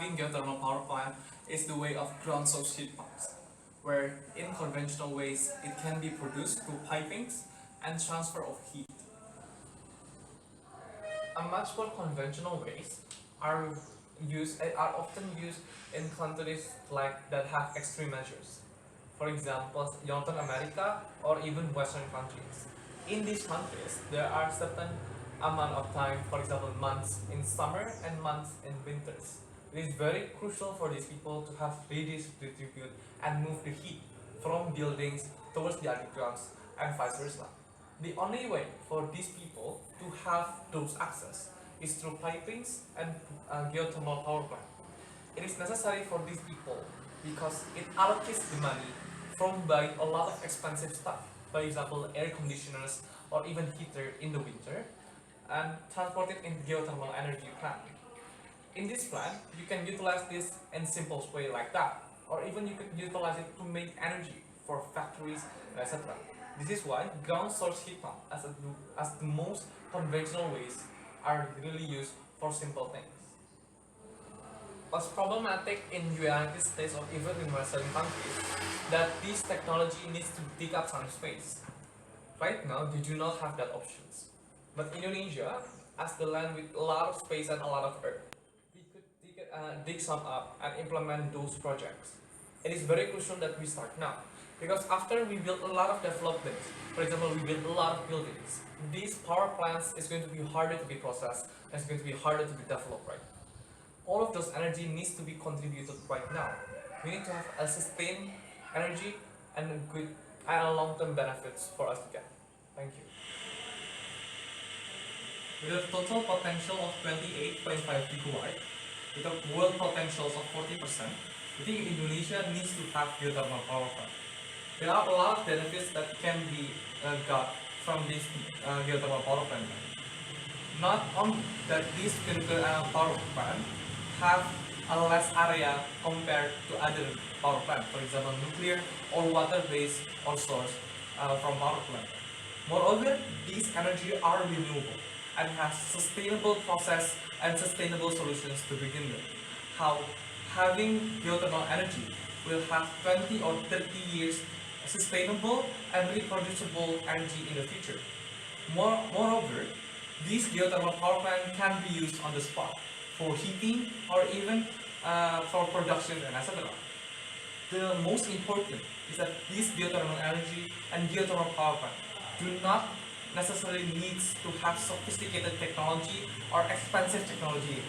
having geothermal power plant is the way of ground source heat pumps, where in conventional ways it can be produced through pipings and transfer of heat. A much more conventional ways are often used in countries like that have extreme measures. For example, Northern America or even Western countries. In these countries, there are certain amount of time, for example, months in summer and months in winters. It is very crucial for these people to have redistribute and move the heat from buildings towards the undergrounds and vice versa. The only way for these people to have those access is through pipings and geothermal power plant. It is necessary for these people because it allocates the money from buying a lot of expensive stuff, for example air conditioners or even heater in the winter, and transport it in geothermal energy plant. In this plant, you can utilize this in simple way like that, or even you could utilize it to make energy for factories, etc. This is why ground source heat pump as the most conventional ways are really used for simple things. What's problematic in United States or even in Western countries that this technology needs to dig up some space. Right now, they do not have that options. But Indonesia, as the land with a lot of space and a lot of earth, we could dig some up and implement those projects. It is very crucial that we start now. Because after we build a lot of developments, for example, we build a lot of buildings, these power plants is going to be harder to be processed and it's going to be harder to be developed, right? All of those energy needs to be contributed right now. We need to have a sustained energy and a good and long-term benefits for us to get. Thank you. With a total potential of 28.5 gigawatt, with a world potential of 40%, I think Indonesia needs to have geothermal power plant. There are a lot of benefits that can be got from this geothermal power plant. Not only that this geothermal power plant have a less area compared to other power plant, for example nuclear or water-based or source from power plant. Moreover, these energy are renewable and has sustainable process and sustainable solutions to begin with. How having geothermal energy will have 20 or 30 years sustainable and reproducible energy in the future. Moreover, this geothermal power plant can be used on the spot for heating or even for production and etc. The most important is that this geothermal energy and geothermal power plant do not necessarily need to have sophisticated technology or expensive technology.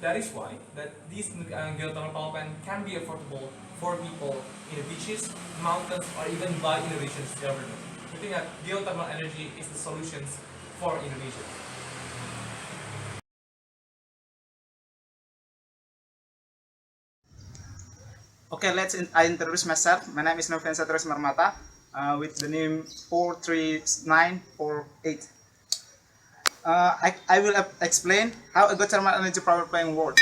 That is why that this geothermal power plant can be affordable for people in the beaches, mountains, or even by Indonesia's government. We think that geothermal energy is the solutions for Indonesia. Okay, I introduce myself. My name is Novian S with the name 43948. I will explain how a geothermal energy power plant works.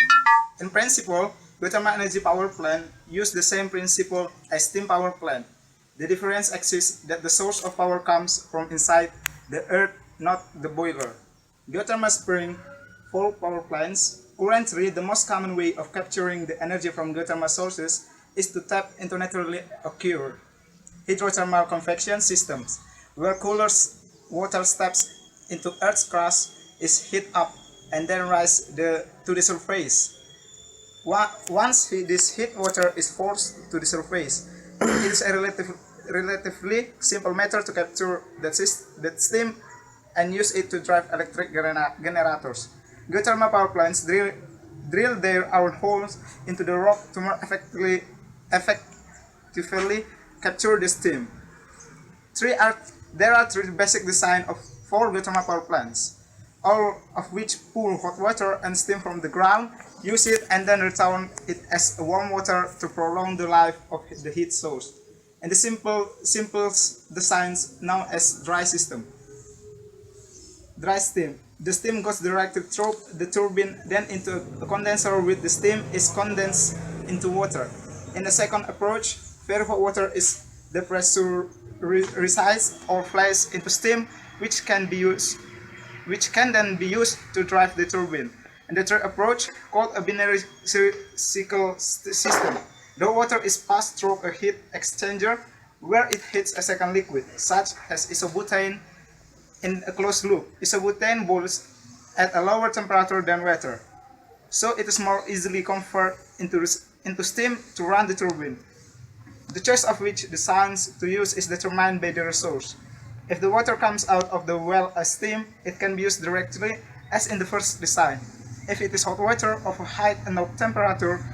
In principle, geothermal energy power plant use the same principle as steam power plant. The difference exists that the source of power comes from inside the earth, not the boiler. Geothermal spring for power plants. Currently, the most common way of capturing the energy from geothermal sources is to tap into naturally occurring hydrothermal convection systems, where cooler water steps into Earth's crust, is heat up, and then rise to the surface. Once this heat water is forced to the surface, it is a relatively simple method to capture that steam and use it to drive electric generators. Geothermal power plants drill their own holes into the rock to more effectively capture the steam. There are three basic designs for geothermal power plants, all of which pull hot water and steam from the ground, use it, and then return it as warm water to prolong the life of the heat source. And the simplest designs known as dry steam. The steam goes directly through the turbine, then into a condenser with the steam is condensed into water. In the second approach, very hot water is depressurized or flashed into steam, which can then be used to drive the turbine. And the third approach, called a binary cycle system. The water is passed through a heat exchanger where it hits a second liquid, such as isobutane, in a closed loop. Isobutane boils at a lower temperature than water, so it is more easily converted into steam to run the turbine. The choice of which designs to use is determined by the resource. If the water comes out of the well as steam, it can be used directly as in the first design. If it is hot water of a high enough temperature,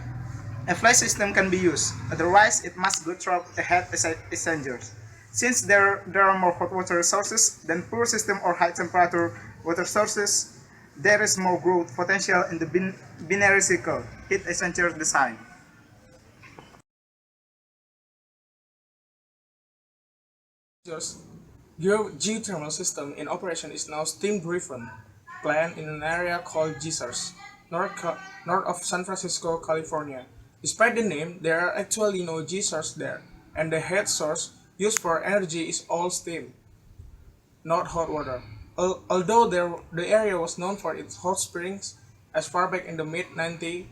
a fly system can be used, otherwise it must go through a heat exchanger. Since there are more hot water sources than poor system or high temperature water sources, there is more growth potential in the binary cycle heat exchanger design. Geothermal system in operation is now steam-driven plant in an area called geysers, north of San Francisco, California. Despite the name, there are actually no geysers there, and the heat source used for energy is all steam, not hot water. Although the area was known for its hot springs as far back in the mid-90s,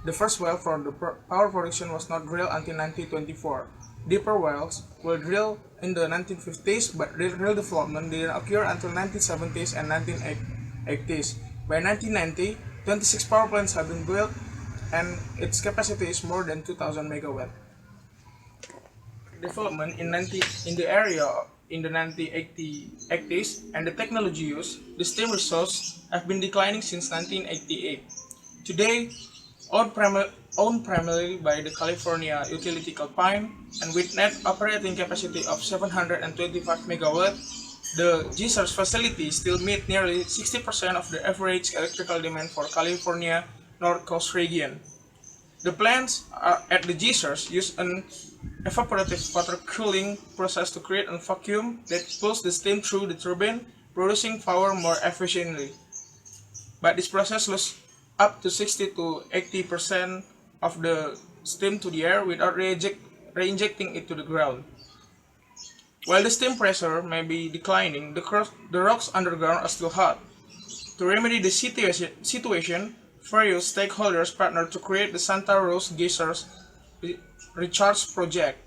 the first well for the power production was not drilled until 1924. Deeper wells were drilled in the 1950s, but real development didn't occur until 1970s and 1980s. By 1990, 26 power plants have been built, and its capacity is more than 2,000 megawatt. Development in the area in the 1980s and the technology used, the steam resource have been declining since 1988. Today, owned primarily by the California utility Calpine, and with net operating capacity of 725 MW, the geysers facility still meet nearly 60% of the average electrical demand for California North Coast region. The plants at the geysers use an evaporative water cooling process to create a vacuum that pulls the steam through the turbine, producing power more efficiently. But this process loses up to 60 to 80% of the steam to the air without reinjecting it to the ground. While the steam pressure may be declining, the rocks underground are still hot. To remedy the situation, various stakeholders partnered to create the Santa Rosa Geysers Recharge Project,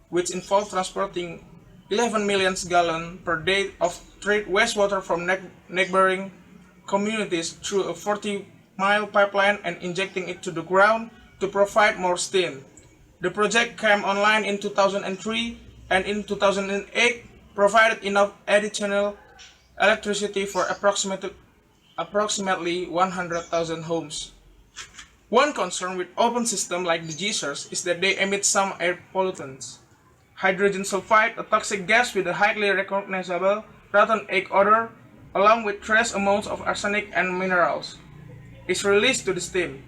which involved transporting 11 million gallons per day of treated wastewater from neighboring communities through a 40-mile pipeline and injecting it to the ground to provide more steam. The project came online in 2003 and in 2008 provided enough additional electricity for approximately 100,000 homes. One concern with open systems like the geysers is that they emit some air pollutants. Hydrogen sulfide, a toxic gas with a highly recognizable rotten egg odor, along with trace amounts of arsenic and minerals, is released to the steam.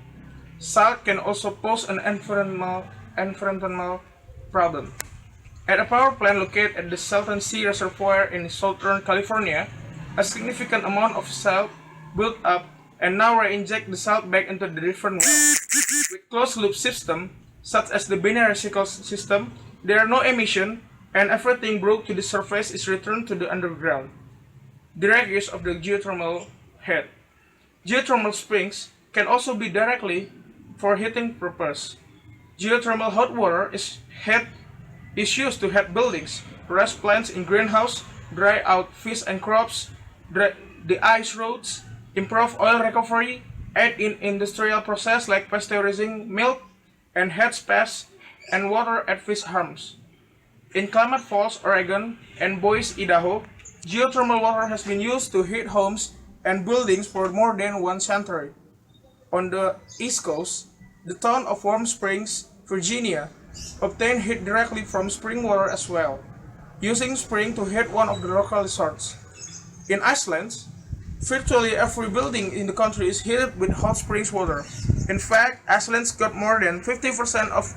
Salt can also pose an environmental problem. At a power plant located at the Salton Sea Reservoir in southern California, a significant amount of salt built up and now re-inject the salt back into the different wells. With closed-loop system, such as the binary cycle system, there are no emission and everything brought to the surface is returned to the underground. Direct use of the geothermal heat. Geothermal springs can also be directly for heating purpose. Geothermal hot water is used to heat buildings, raise plants in greenhouse, dry out fish and crops, the ice roads, improve oil recovery, aid in industrial process like pasteurizing milk, and heat space and water at fish farms. In Klamath Falls, Oregon, and Boise, Idaho, geothermal water has been used to heat homes and buildings for more than one century. On the East Coast, the town of Warm Springs, Virginia, obtained heat directly from spring water as well, using spring to heat one of the local resorts. In Iceland, virtually every building in the country is heated with hot springs water. In fact, Iceland's got more than 50% of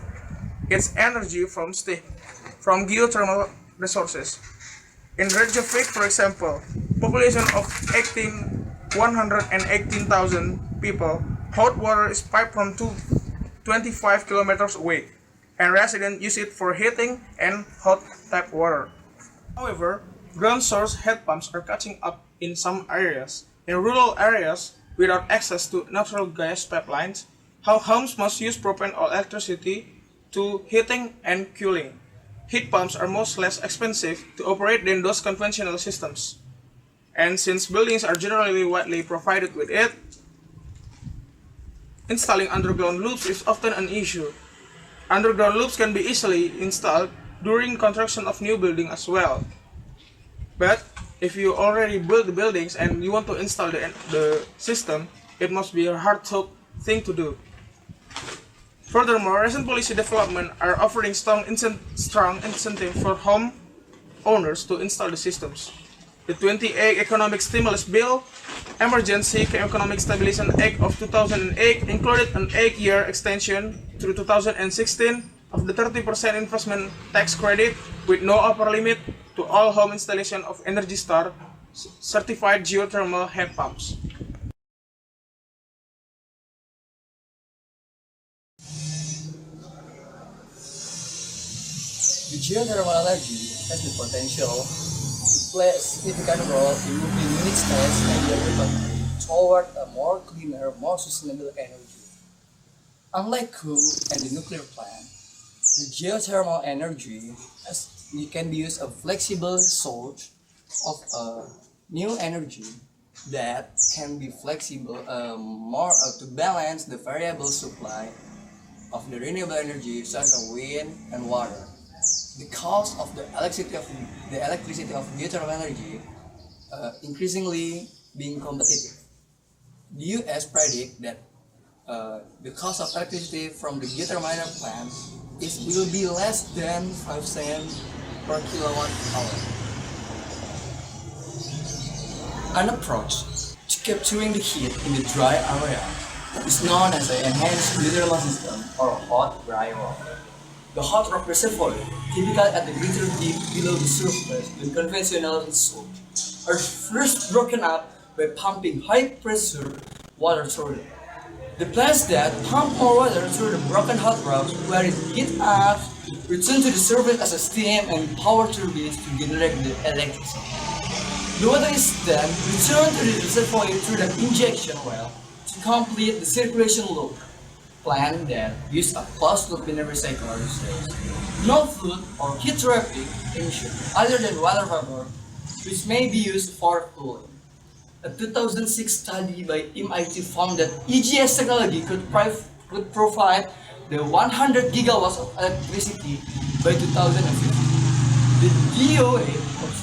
its energy from geothermal resources. In Reykjavik, for example, population of 118,000 people, hot water is piped from 25 kilometers away, and residents use it for heating and hot tap water. However, ground source heat pumps are catching up in some areas. In rural areas without access to natural gas pipelines, how homes must use propane or electricity to heating and cooling. Heat pumps are much less expensive to operate than those conventional systems. And since buildings are generally widely provided with it, installing underground loops is often an issue. Underground loops can be easily installed during construction of new building as well. But if you already build the buildings and you want to install the system, it must be a hard thing to do. Furthermore, recent policy development are offering strong incentive for home owners to install the systems. The 28 Economic Stimulus Bill, Emergency Economic Stabilization Act of 2008 included an 8-year extension through 2016 of the 30% investment tax credit with no upper limit to all home installation of Energy Star certified geothermal heat pumps. The geothermal energy has the potential to play a significant role in moving unit states and the country toward a more cleaner, more sustainable energy. Unlike coal and the nuclear plant, the geothermal energy can be used as a flexible source of new energy that can be flexible more to balance the variable supply of the renewable energy such as wind and water. The cost of the electricity of geothermal energy increasingly being competitive. The U.S. predict that the cost of electricity from the geothermal plant will be less than 5 cents per kilowatt hour. An approach to capturing the heat in the dry area is known as an enhanced geothermal system or hot dry rock. The hot rock reservoir, typically at the meter deep below the surface with conventional heat source, are first broken up by pumping high-pressure water through them. The plants that pump more water through the broken hot rocks, where it heats up, return to the surface as a steam and power turbines to generate the electricity. The water is then returned to the reservoir through the injection well to complete the circulation loop. Plant that use a closed loop in a recycler no flood or heat traffic emission other than water vapor, which may be used for cooling. A 2006 study by MIT found that EGS technology could provide the 100 gigawatts of electricity by 2050. The DOA was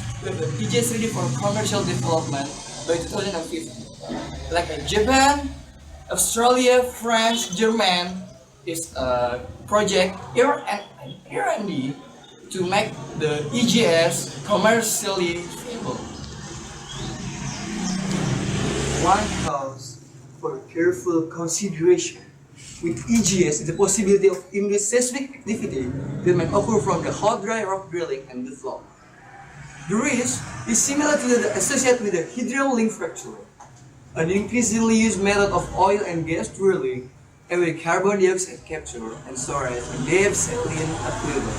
EGS ready for commercial development by 2050. Like Japan, Australia, France, Germany is a project R&D to make the EGS commercially viable. One calls for careful consideration with EGS the possibility of induced seismic activity that may occur from the hot dry rock drilling and the flow. The risk is similar to the associated with the hydraulic fracture, an increasingly used method of oil and gas drilling, and with carbon dioxide capture and storage and depth saline equivalent.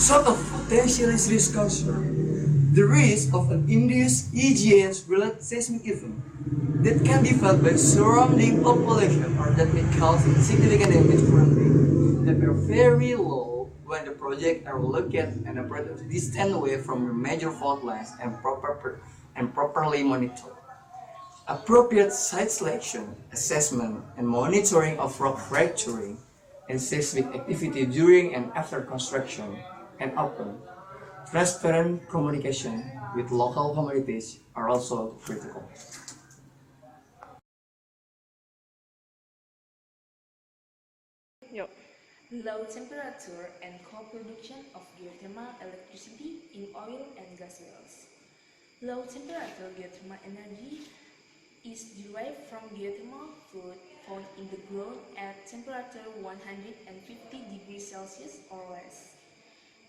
Sort of potential risk concern, the risk of an induced EGS-related seismic event that can be felt by surrounding population or that may cause significant damage currently that are very low when the project are located and operated a distant away from the major fault lines and properly monitored. Appropriate site selection, assessment, and monitoring of rock fracturing and seismic activity during and after construction, and open, transparent communication with local communities are also critical. Low temperature and co-production of geothermal electricity in oil and gas wells. Low temperature geothermal energy is derived from geothermal fluid found in the ground at temperature 150 degrees Celsius or less.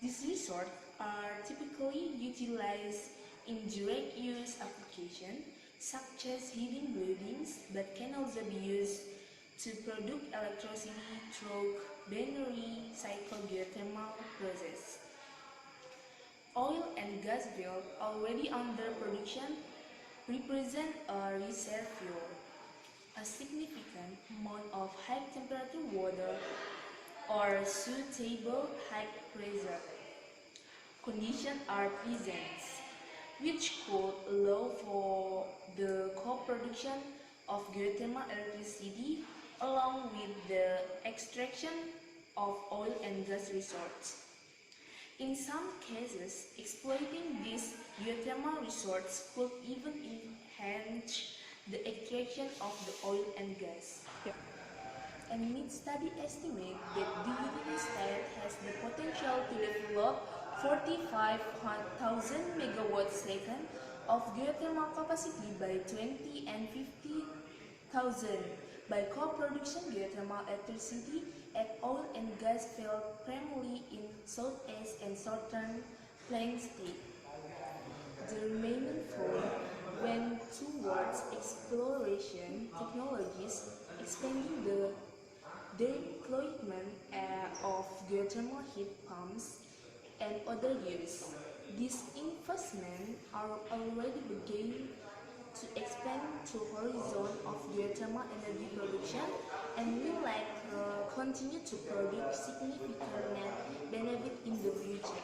These resources are typically utilized in direct use applications such as heating buildings, but can also be used to produce electricity through binary cycle geothermal process. Oil and gas fields already under production represent a reservoir. A significant amount of high temperature water or suitable high pressure conditions are present, which could allow for the co-production of geothermal electricity along with the extraction of oil and gas resources. In some cases, exploiting these geothermal resources could even enhance the extraction of the oil and gas. And mid-study estimate that the United States has the potential to develop 45,000 megawatt second of geothermal capacity by 20 and 50,000 by co-production geothermal electricity at oil and gas fields primarily in Southeast and Southern Plain states. The remaining fund went towards exploration technologies, expanding the deployment of geothermal heat pumps and other use. These investments are already beginning to expand to horizon of geothermal energy production and will likely continue to produce significant net benefit in the future.